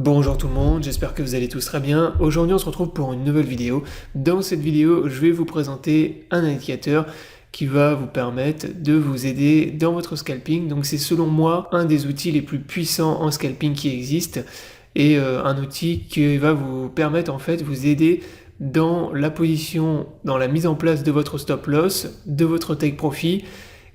Bonjour tout le monde, j'espère que vous allez tous très bien. Aujourd'hui on se retrouve pour une nouvelle vidéo. Dans cette vidéo, je vais vous présenter un indicateur qui va vous permettre de vous aider dans votre scalping. Donc c'est selon moi un des outils les plus puissants en scalping qui existe et un outil qui va vous permettre en fait vous aider dans la position, dans la mise en place de votre stop loss, de votre take profit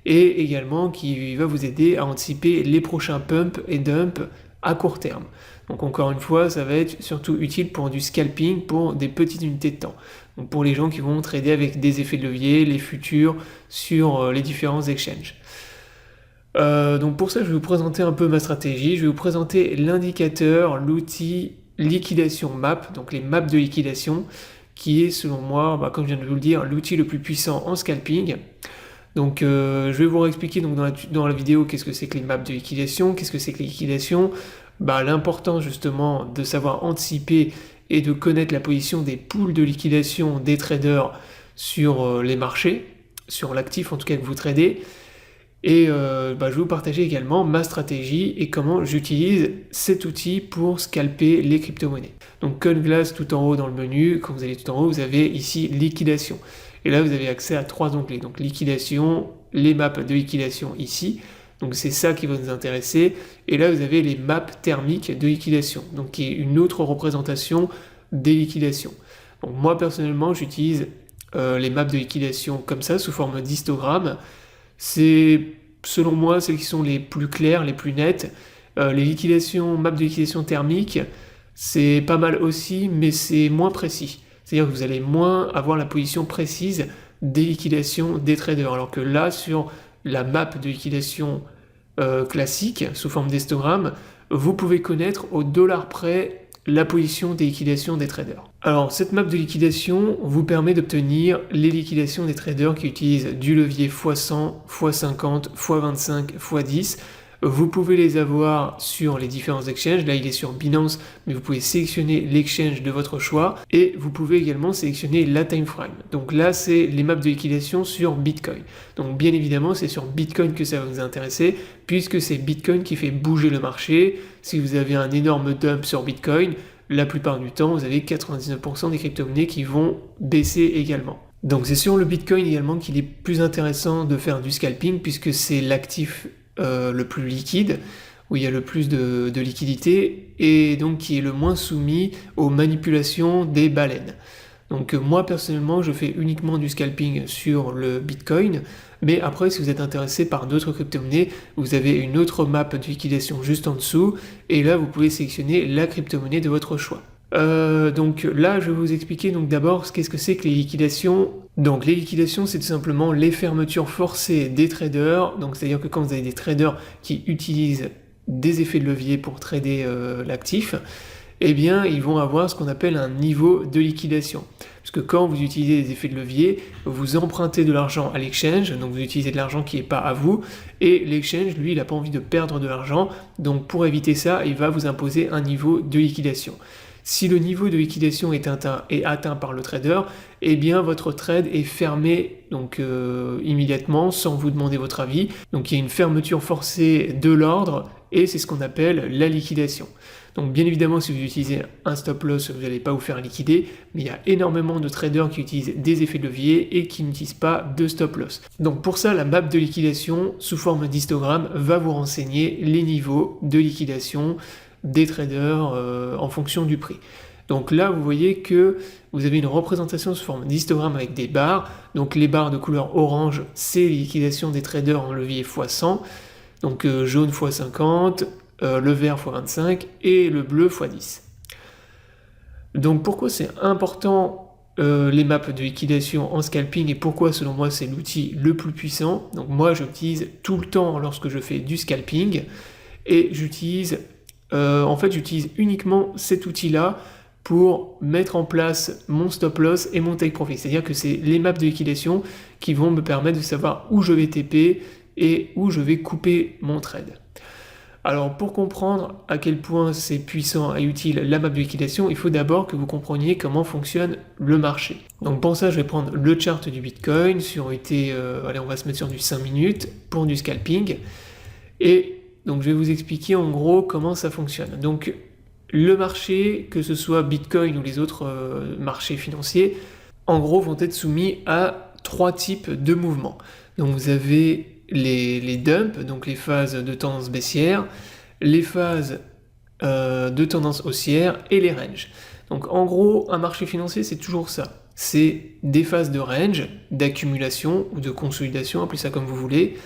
et également qui va vous aider à anticiper les prochains pumps et dumps à court terme. Donc encore une fois, ça va être surtout utile pour du scalping, pour des petites unités de temps. Donc pour les gens qui vont trader avec des effets de levier, les futurs sur les différents exchanges. Donc pour ça, je vais vous présenter un peu ma stratégie. Je vais vous présenter l'indicateur, l'outil liquidation map, donc les maps de liquidation, qui est selon moi, comme je viens de vous le dire, l'outil le plus puissant en scalping. Donc je vais vous expliquer donc, dans la vidéo qu'est-ce que c'est que les maps de liquidation, qu'est-ce que c'est que les liquidations, l'importance justement de savoir anticiper et de connaître la position des pools de liquidation des traders sur les marchés, sur l'actif en tout cas que vous tradez. Et je vais vous partager également ma stratégie et comment j'utilise cet outil pour scalper les crypto-monnaies. Donc Cold Glass tout en haut dans le menu, quand vous allez tout en haut, vous avez ici liquidation. Et là vous avez accès à 3 onglets, donc liquidation, les maps de liquidation ici. Donc c'est ça qui va nous intéresser. Et là vous avez les maps thermiques de liquidation, donc qui est une autre représentation des liquidations. Donc moi personnellement j'utilise les maps de liquidation comme ça, sous forme d'histogramme. C'est selon moi celles qui sont les plus claires, les plus nettes. Les liquidations, maps de liquidation thermique, c'est pas mal aussi, mais c'est moins précis. C'est-à-dire que vous allez moins avoir la position précise des liquidations des traders. Alors que là, sur la map de liquidation classique, sous forme d'histogramme, vous pouvez connaître au dollar près la position des liquidations des traders. Alors, cette map de liquidation vous permet d'obtenir les liquidations des traders qui utilisent du levier x100, x50, x25, x10. Vous pouvez les avoir sur les différents exchanges. Là, il est sur Binance, mais vous pouvez sélectionner l'exchange de votre choix et vous pouvez également sélectionner la time frame. Donc là, c'est les maps de liquidation sur Bitcoin. Donc bien évidemment, c'est sur Bitcoin que ça va vous intéresser puisque c'est Bitcoin qui fait bouger le marché. Si vous avez un énorme dump sur Bitcoin, la plupart du temps, vous avez 99% des crypto-monnaies qui vont baisser également. Donc c'est sur le Bitcoin également qu'il est plus intéressant de faire du scalping puisque c'est l'actif le plus liquide, où il y a le plus de liquidité, et donc qui est le moins soumis aux manipulations des baleines. Donc moi personnellement je fais uniquement du scalping sur le Bitcoin, mais après si vous êtes intéressé par d'autres crypto-monnaies, vous avez une autre map de liquidation juste en dessous, et là vous pouvez sélectionner la crypto-monnaie de votre choix. Donc là je vais vous expliquer donc d'abord qu'est-ce que c'est que les liquidations. Donc les liquidations c'est tout simplement les fermetures forcées des traders, donc c'est-à-dire que quand vous avez des traders qui utilisent des effets de levier pour trader l'actif, eh bien ils vont avoir ce qu'on appelle un niveau de liquidation. Parce que quand vous utilisez des effets de levier, vous empruntez de l'argent à l'exchange, donc vous utilisez de l'argent qui n'est pas à vous, et l'exchange, lui, il n'a pas envie de perdre de l'argent, donc pour éviter ça, il va vous imposer un niveau de liquidation. Si le niveau de liquidation est atteint par le trader, eh bien votre trade est fermé donc immédiatement sans vous demander votre avis. Donc il y a une fermeture forcée de l'ordre et c'est ce qu'on appelle la liquidation. Donc bien évidemment si vous utilisez un stop loss, vous n'allez pas vous faire liquider, mais il y a énormément de traders qui utilisent des effets de levier et qui n'utilisent pas de stop loss. Donc pour ça la map de liquidation sous forme d'histogramme va vous renseigner les niveaux de liquidation des traders en fonction du prix. Donc là, vous voyez que vous avez une représentation sous forme d'histogramme avec des barres. Donc les barres de couleur orange, c'est les liquidations des traders en levier x100. Donc jaune x50, le vert x25 et le bleu x10. Donc pourquoi c'est important les maps de liquidation en scalping et pourquoi selon moi c'est l'outil le plus puissant. Donc moi j'utilise tout le temps lorsque je fais du scalping et j'utilise uniquement cet outil-là pour mettre en place mon stop loss et mon take profit. C'est-à-dire que c'est les maps de liquidation qui vont me permettre de savoir où je vais TP et où je vais couper mon trade. Alors pour comprendre à quel point c'est puissant et utile la map de liquidation, il faut d'abord que vous compreniez comment fonctionne le marché. Donc pour ça, je vais prendre le chart du Bitcoin sur allez, on va se mettre sur du 5 minutes pour du scalping. Et donc je vais vous expliquer en gros comment ça fonctionne. Donc le marché, que ce soit Bitcoin ou les autres marchés financiers, en gros vont être soumis à 3 types de mouvements. Donc vous avez les dumps, donc les phases de tendance baissière, les phases de tendance haussière et les ranges. Donc en gros, un marché financier, c'est toujours ça. C'est des phases de range, d'accumulation ou de consolidation, appelez ça comme vous voulez,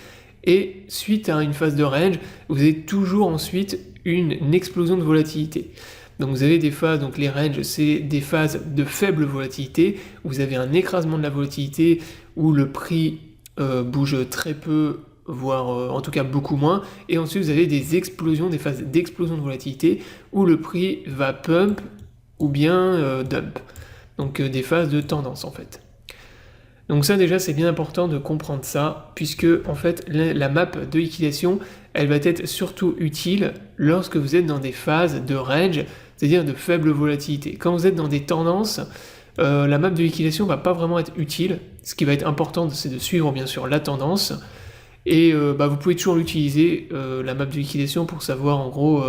et suite à une phase de range, vous avez toujours ensuite une explosion de volatilité. Donc vous avez des phases, donc les ranges, c'est des phases de faible volatilité, vous avez un écrasement de la volatilité où le prix bouge très peu, voire en tout cas beaucoup moins, et ensuite vous avez des explosions, des phases d'explosion de volatilité où le prix va pump ou bien dump, donc des phases de tendance en fait. Donc ça déjà c'est bien important de comprendre ça, puisque en fait la map de liquidation elle va être surtout utile lorsque vous êtes dans des phases de range, c'est-à-dire de faible volatilité. Quand vous êtes dans des tendances, la map de liquidation va pas vraiment être utile. Ce qui va être important c'est de suivre bien sûr la tendance, et vous pouvez toujours l'utiliser, la map de liquidation, pour savoir en gros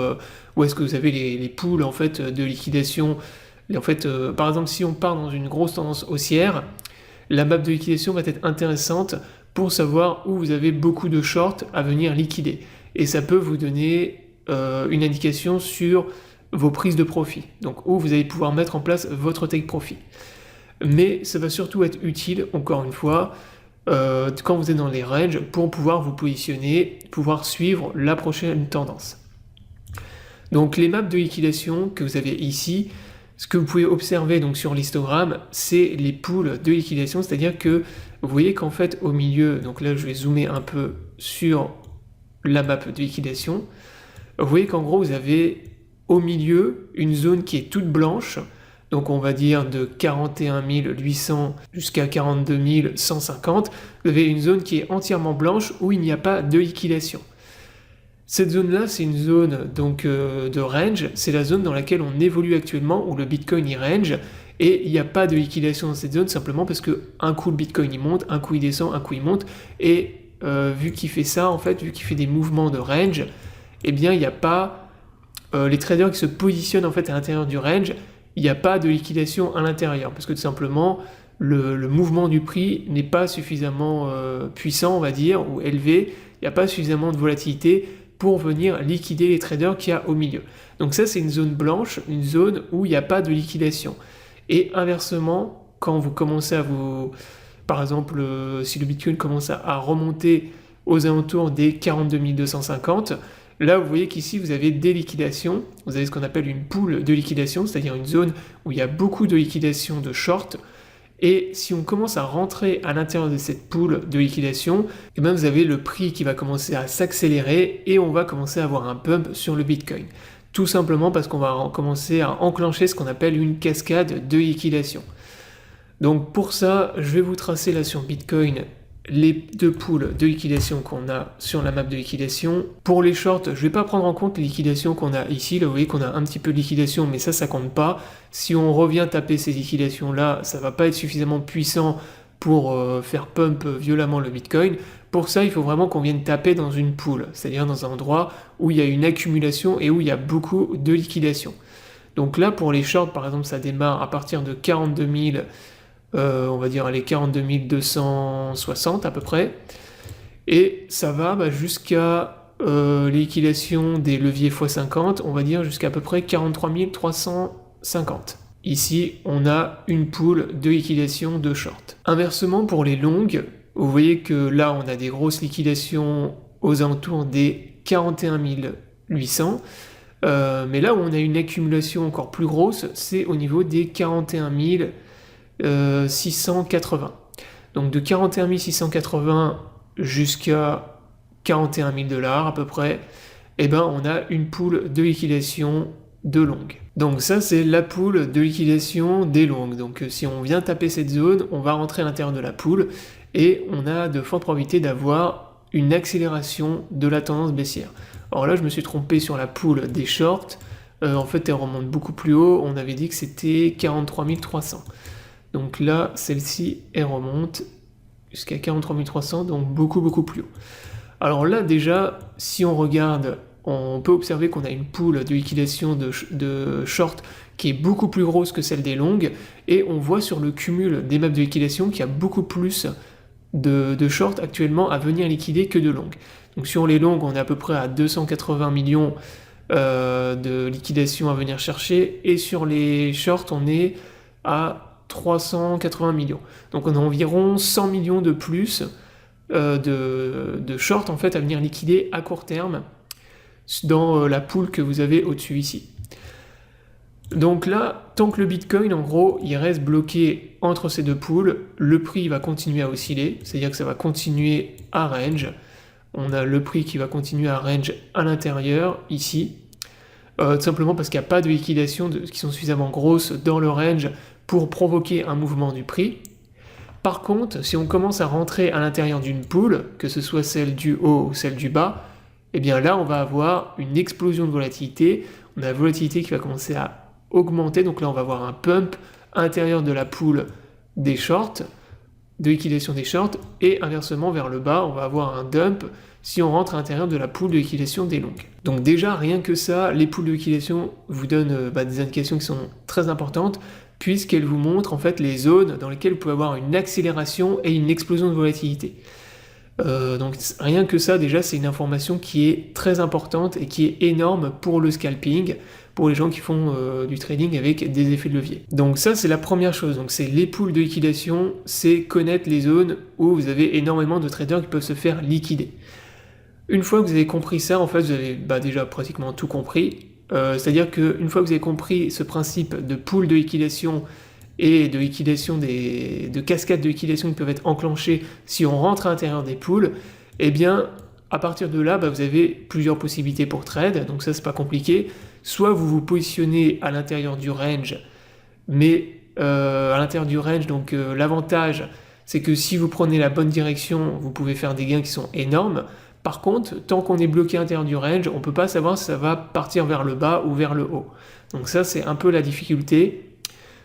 où est-ce que vous avez les pools en fait, de liquidation. Et en fait, par exemple si on part dans une grosse tendance haussière, la map de liquidation va être intéressante pour savoir où vous avez beaucoup de shorts à venir liquider. Et ça peut vous donner une indication sur vos prises de profit, donc où vous allez pouvoir mettre en place votre take profit. Mais ça va surtout être utile, encore une fois, quand vous êtes dans les ranges, pour pouvoir vous positionner, pouvoir suivre la prochaine tendance. Donc les maps de liquidation que vous avez ici, ce que vous pouvez observer donc sur l'histogramme, c'est les pools de liquidation, c'est-à-dire que vous voyez qu'en fait au milieu, donc là je vais zoomer un peu sur la map de liquidation, vous voyez qu'en gros vous avez au milieu une zone qui est toute blanche, donc on va dire de 41 800 jusqu'à 42 150, vous avez une zone qui est entièrement blanche où il n'y a pas de liquidation. Cette zone-là, c'est une zone donc de range, c'est la zone dans laquelle on évolue actuellement, où le Bitcoin y range, et il n'y a pas de liquidation dans cette zone, simplement parce que un coup le Bitcoin il monte, un coup il descend, un coup il monte, et vu qu'il fait ça, en fait, vu qu'il fait des mouvements de range, eh bien il n'y a pas, les traders qui se positionnent en fait à l'intérieur du range, il n'y a pas de liquidation à l'intérieur, parce que tout simplement, le mouvement du prix n'est pas suffisamment puissant, on va dire, ou élevé, il n'y a pas suffisamment de volatilité pour venir liquider les traders qu'il y a au milieu. Donc ça, c'est une zone blanche, une zone où il n'y a pas de liquidation. Et inversement, quand vous commencez à vous... Par exemple, si le Bitcoin commence à remonter aux alentours des 42 250, là, vous voyez qu'ici, vous avez des liquidations. Vous avez ce qu'on appelle une pool de liquidation, c'est-à-dire une zone où il y a beaucoup de liquidation de short. Et si on commence à rentrer à l'intérieur de cette pool de liquidation, et bien vous avez le prix qui va commencer à s'accélérer et on va commencer à avoir un pump sur le Bitcoin. Tout simplement parce qu'on va commencer à enclencher ce qu'on appelle une cascade de liquidation. Donc pour ça, je vais vous tracer là sur Bitcoin les deux pools de liquidation qu'on a sur la map de liquidation. Pour les shorts, je ne vais pas prendre en compte les liquidations qu'on a ici. Là, vous voyez qu'on a un petit peu de liquidation, mais ça compte pas. Si on revient taper ces liquidations-là, ça ne va pas être suffisamment puissant pour faire pump violemment le Bitcoin. Pour ça, il faut vraiment qu'on vienne taper dans une pool, c'est-à-dire dans un endroit où il y a une accumulation et où il y a beaucoup de liquidation. Donc là, pour les shorts, par exemple, ça démarre à partir de 42 000, on va dire les 42 260 à peu près, et ça va jusqu'à liquidation des leviers x50, on va dire jusqu'à peu près 43 350. Ici, on a une pool de liquidation de short. Inversement, pour les longues, vous voyez que là, on a des grosses liquidations aux alentours des 41 800, mais là où on a une accumulation encore plus grosse, c'est au niveau des 41 680. Donc de 41 680 jusqu'à 41 000 $ à peu près, et ben on a une pool de liquidation de longues. Donc ça c'est la pool de liquidation des longues. Donc si on vient taper cette zone, on va rentrer à l'intérieur de la pool et on a de fortes probabilités d'avoir une accélération de la tendance baissière. Alors là je me suis trompé sur la pool des shorts, en fait elle remonte beaucoup plus haut, on avait dit que c'était 43 300. Donc là, celle-ci, elle remonte jusqu'à 43 300, donc beaucoup plus haut. Alors là, déjà, si on regarde on peut observer qu'on a une pool de liquidation de short qui est beaucoup plus grosse que celle des longues, et on voit sur le cumul des maps de liquidation qu'il y a beaucoup plus de short actuellement à venir liquider que de longues. Donc sur les longues, on est à peu près à 280 millions de liquidation à venir chercher, et sur les shorts, on est à 380 millions. Donc on a environ 100 millions de plus de shorts en fait à venir liquider à court terme dans la pool que vous avez au-dessus ici. Donc là, tant que le Bitcoin, en gros, il reste bloqué entre ces deux pools, le prix va continuer à osciller, c'est-à-dire que ça va continuer à range. On a le prix qui va continuer à range à l'intérieur, ici, tout simplement parce qu'il n'y a pas de liquidation qui sont suffisamment grosses dans le range pour provoquer un mouvement du prix. Par contre, si on commence à rentrer à l'intérieur d'une pool, que ce soit celle du haut ou celle du bas, eh bien là, on va avoir une explosion de volatilité. On a la volatilité qui va commencer à augmenter, donc là on va avoir un pump à l'intérieur de la pool des shorts, de liquidation des shorts, et inversement vers le bas on va avoir un dump si on rentre à l'intérieur de la pool de liquidation des longues. Donc déjà rien que ça, les pools de liquidation vous donnent des indications qui sont très importantes, puisqu'elles vous montrent en fait les zones dans lesquelles vous pouvez avoir une accélération et une explosion de volatilité. Donc rien que ça déjà c'est une information qui est très importante et qui est énorme pour le scalping, pour les gens qui font du trading avec des effets de levier. Donc ça c'est la première chose, donc c'est les pools de liquidation, c'est connaître les zones où vous avez énormément de traders qui peuvent se faire liquider. Une fois que vous avez compris ça, en fait vous avez déjà pratiquement tout compris, c'est-à-dire qu'une fois que vous avez compris ce principe de pool de liquidation et de liquidation de cascades de liquidation qui peuvent être enclenchées si on rentre à l'intérieur des pools, eh bien à partir de là, vous avez plusieurs possibilités pour trade, donc ça c'est pas compliqué. Soit vous vous positionnez à l'intérieur du range, mais à l'intérieur du range, donc l'avantage c'est que si vous prenez la bonne direction, vous pouvez faire des gains qui sont énormes. Par contre, tant qu'on est bloqué à l'intérieur du range, on ne peut pas savoir si ça va partir vers le bas ou vers le haut. Donc ça c'est un peu la difficulté,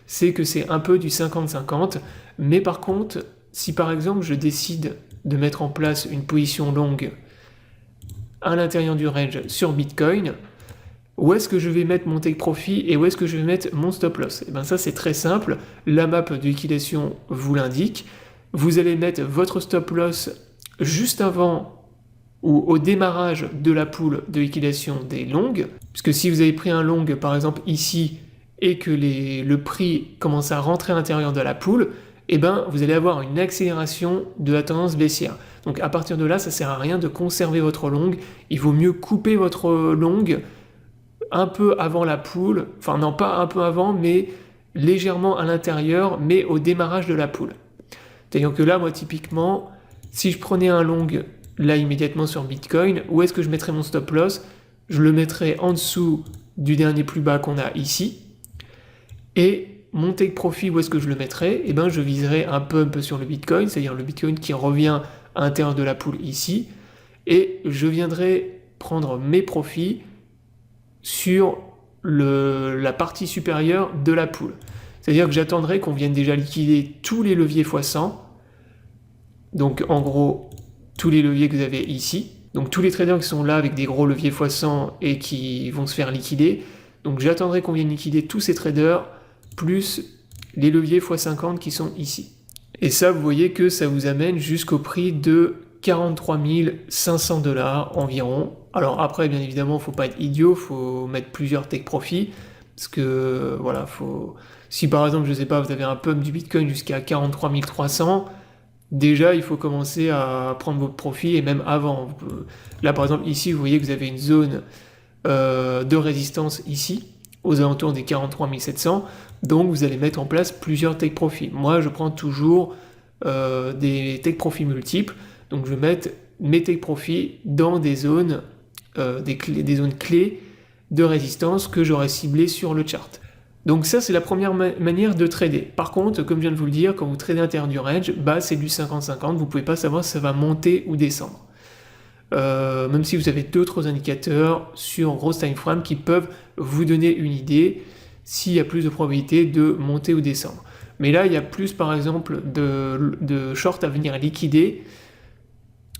c'est que c'est un peu du 50-50, mais par contre, si par exemple je décide de mettre en place une position longue à l'intérieur du range sur Bitcoin, où est-ce que je vais mettre mon take profit et où est-ce que je vais mettre mon stop loss? Et bien ça c'est très simple, la map de liquidation vous l'indique, vous allez mettre votre stop loss juste avant ou au démarrage de la pool de liquidation des longues, puisque si vous avez pris un long par exemple ici et que le prix commence à rentrer à l'intérieur de la pool, eh ben vous allez avoir une accélération de la tendance baissière. Donc à partir de là, ça sert à rien de conserver votre long, il vaut mieux couper votre long un peu avant la pool, enfin non pas un peu avant, mais légèrement à l'intérieur, mais au démarrage de la pool. C'est-à-dire que là, moi typiquement, si je prenais un long là immédiatement sur Bitcoin, où est-ce que je mettrais mon stop loss? Je le mettrais en dessous du dernier plus bas qu'on a ici, et mon take profit, où est-ce que je le mettrais? Eh ben, je viserais un pump sur le Bitcoin, c'est-à-dire le Bitcoin qui revient à l'intérieur de la pool ici, et je viendrai prendre mes profits sur la partie supérieure de la pool. C'est-à-dire que j'attendrai qu'on vienne déjà liquider tous les leviers x100, donc en gros, tous les leviers que vous avez ici, donc tous les traders qui sont là avec des gros leviers x100 et qui vont se faire liquider, donc j'attendrai qu'on vienne liquider tous ces traders, plus les leviers x50 qui sont ici. Et ça, vous voyez que ça vous amène jusqu'au prix de 43 500 $ environ. Alors après, bien évidemment, il ne faut pas être idiot, il faut mettre plusieurs take profit, parce que voilà, si par exemple, je ne sais pas, vous avez un pump du Bitcoin jusqu'à 43 300, déjà, il faut commencer à prendre votre profit, et même avant. Là, par exemple, ici, vous voyez que vous avez une zone de résistance ici, aux alentours des 43 700, donc vous allez mettre en place plusieurs take profit. Moi, je prends toujours des take profit multiples, donc je vais mettre mes take profit dans des zones, des zones clés de résistance que j'aurais ciblées sur le chart. Donc ça, c'est la première manière de trader. Par contre, comme je viens de vous le dire, quand vous tradez à l'intérieur du range, c'est du 50-50, vous ne pouvez pas savoir si ça va monter ou descendre. Même si vous avez d'autres indicateurs sur Rose Time Frame qui peuvent vous donner une idée s'il y a plus de probabilité de monter ou descendre. Mais là, il y a plus, par exemple, de short à venir liquider.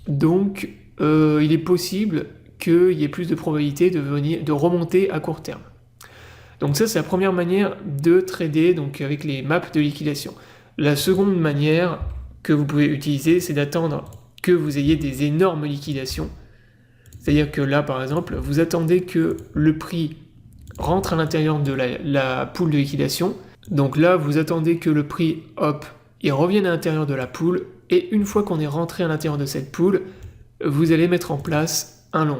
Donc, il est possible qu'il y ait plus de probabilité de remonter à court terme. Donc ça, c'est la première manière de trader donc avec les maps de liquidation. La seconde manière que vous pouvez utiliser, c'est d'attendre que vous ayez des énormes liquidations. C'est-à-dire que là, par exemple, vous attendez que le prix rentre à l'intérieur de la pool de liquidation. Donc là, vous attendez que le prix, hop, il revienne à l'intérieur de la pool. Et une fois qu'on est rentré à l'intérieur de cette pool, vous allez mettre en place un long.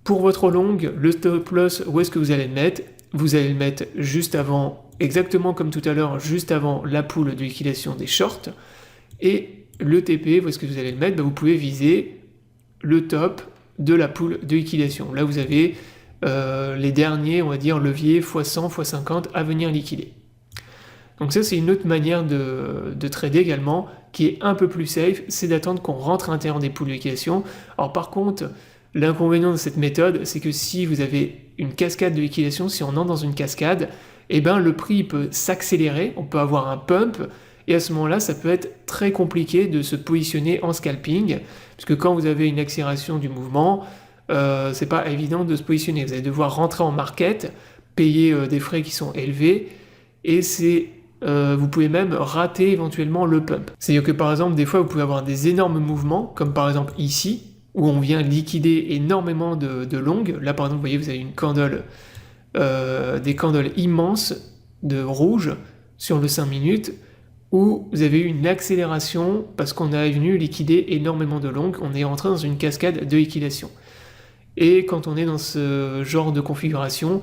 Pour votre long, le stop loss, où est-ce que vous allez le mettre? Vous allez le mettre juste avant, exactement comme tout à l'heure, juste avant la pool de liquidation des shorts. Et le TP, où est-ce que vous allez le mettre? Vous pouvez viser le top de la pool de liquidation. Là, vous avez les derniers, on va dire, leviers x100, x50 à venir liquider. Donc ça, c'est une autre manière de trader également, qui est un peu plus safe, c'est d'attendre qu'on rentre à l'intérieur des pools de liquidation. Alors par contre, l'inconvénient de cette méthode, c'est que si vous avez une cascade de liquidation, si on entre dans une cascade, eh ben, le prix peut s'accélérer, on peut avoir un pump, et à ce moment-là, ça peut être très compliqué de se positionner en scalping, parce que quand vous avez une accélération du mouvement, c'est pas évident de se positionner. Vous allez devoir rentrer en market, payer des frais qui sont élevés, et vous pouvez même rater éventuellement le pump. C'est-à-dire que par exemple, des fois, vous pouvez avoir des énormes mouvements, comme par exemple ici, où on vient liquider énormément de longues. Là, par exemple, vous voyez, vous avez une candle, des candles immenses de rouge sur le 5 minutes, où vous avez eu une accélération parce qu'on est venu liquider énormément de longues, on est rentré dans une cascade de liquidation. Et quand on est dans ce genre de configuration,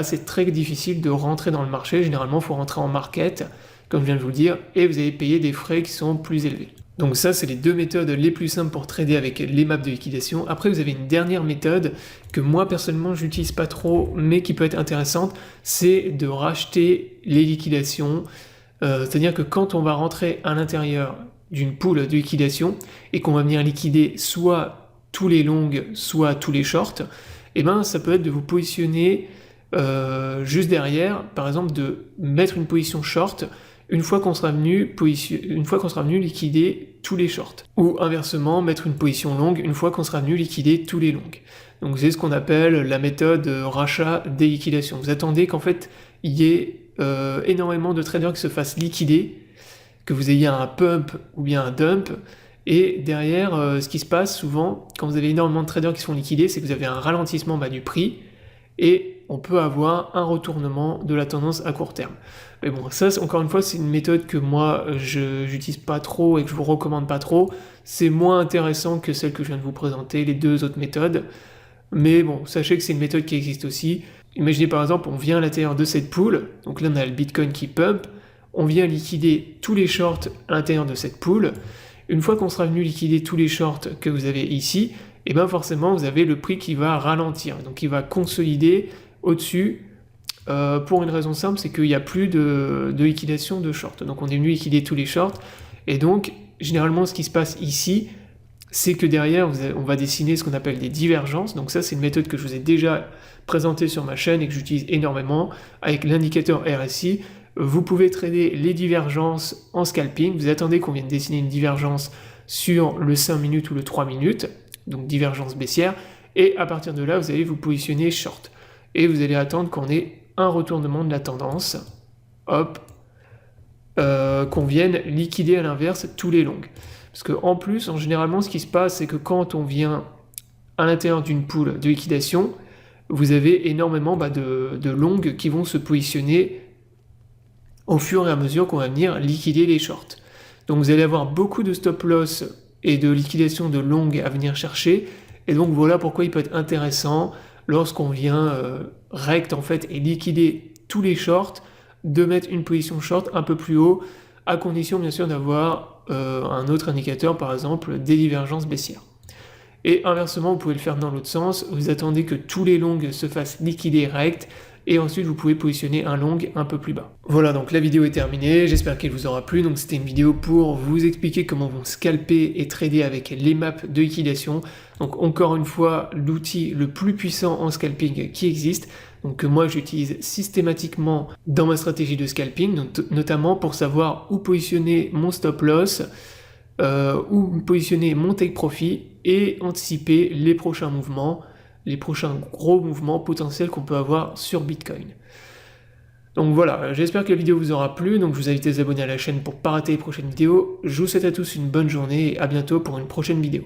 c'est très difficile de rentrer dans le marché. Généralement, il faut rentrer en market, comme je viens de vous le dire, et vous allez payer des frais qui sont plus élevés. Donc ça, c'est les deux méthodes les plus simples pour trader avec les maps de liquidation. Après, vous avez une dernière méthode que moi, personnellement, j'utilise pas trop, mais qui peut être intéressante, c'est de racheter les liquidations. C'est-à-dire que quand on va rentrer à l'intérieur d'une pool de liquidation et qu'on va venir liquider soit tous les longs, soit tous les shorts, ça peut être de vous positionner juste derrière, par exemple de mettre une position short une fois qu'on sera venu liquider tous les shorts. Ou inversement, mettre une position longue une fois qu'on sera venu liquider tous les longs. Donc c'est ce qu'on appelle la méthode rachat des liquidations. Vous attendez qu'en fait il y ait énormément de traders qui se fassent liquider, que vous ayez un pump ou bien un dump, et derrière, ce qui se passe souvent, quand vous avez énormément de traders qui se font liquider, c'est que vous avez un ralentissement du prix, et on peut avoir un retournement de la tendance à court terme. Mais bon, ça, encore une fois, c'est une méthode que moi, je n'utilise pas trop et que je vous recommande pas trop. C'est moins intéressant que celle que je viens de vous présenter, les deux autres méthodes. Mais bon, sachez que c'est une méthode qui existe aussi. Imaginez par exemple, on vient à l'intérieur de cette pool, donc là on a le Bitcoin qui pump, on vient liquider tous les shorts à l'intérieur de cette pool. Une fois qu'on sera venu liquider tous les shorts que vous avez ici, forcément vous avez le prix qui va ralentir, donc il va consolider au-dessus, pour une raison simple, c'est qu'il n'y a plus de liquidation de shorts. Donc on est venu liquider tous les shorts, et donc généralement ce qui se passe ici, c'est que derrière, on va dessiner ce qu'on appelle des divergences. Donc ça, c'est une méthode que je vous ai déjà présentée sur ma chaîne et que j'utilise énormément. Avec l'indicateur RSI, vous pouvez trader les divergences en scalping. Vous attendez qu'on vienne dessiner une divergence sur le 5 minutes ou le 3 minutes, donc divergence baissière, et à partir de là, vous allez vous positionner short. Et vous allez attendre qu'on ait un retournement de la tendance, hop, qu'on vienne liquider à l'inverse tous les longs. Parce qu'en plus, généralement, ce qui se passe, c'est que quand on vient à l'intérieur d'une pool de liquidation, vous avez énormément de longues qui vont se positionner au fur et à mesure qu'on va venir liquider les shorts. Donc vous allez avoir beaucoup de stop loss et de liquidation de longues à venir chercher, et donc voilà pourquoi il peut être intéressant, lorsqu'on vient rect en fait et liquider tous les shorts, de mettre une position short un peu plus haut, à condition bien sûr d'avoir un autre indicateur, par exemple des divergences baissières. Et inversement, vous pouvez le faire dans l'autre sens, vous attendez que tous les longs se fassent liquider rect, et ensuite vous pouvez positionner un long un peu plus bas. Voilà, donc la vidéo est terminée, j'espère qu'elle vous aura plu. Donc c'était une vidéo pour vous expliquer comment vous scalper et trader avec les maps de liquidation. Donc encore une fois, l'outil le plus puissant en scalping qui existe, donc que moi j'utilise systématiquement dans ma stratégie de scalping, donc notamment pour savoir où positionner mon stop loss, où positionner mon take profit et anticiper les prochains mouvements, les prochains gros mouvements potentiels qu'on peut avoir sur Bitcoin. Donc voilà, j'espère que la vidéo vous aura plu, donc je vous invite à vous abonner à la chaîne pour ne pas rater les prochaines vidéos. Je vous souhaite à tous une bonne journée et à bientôt pour une prochaine vidéo.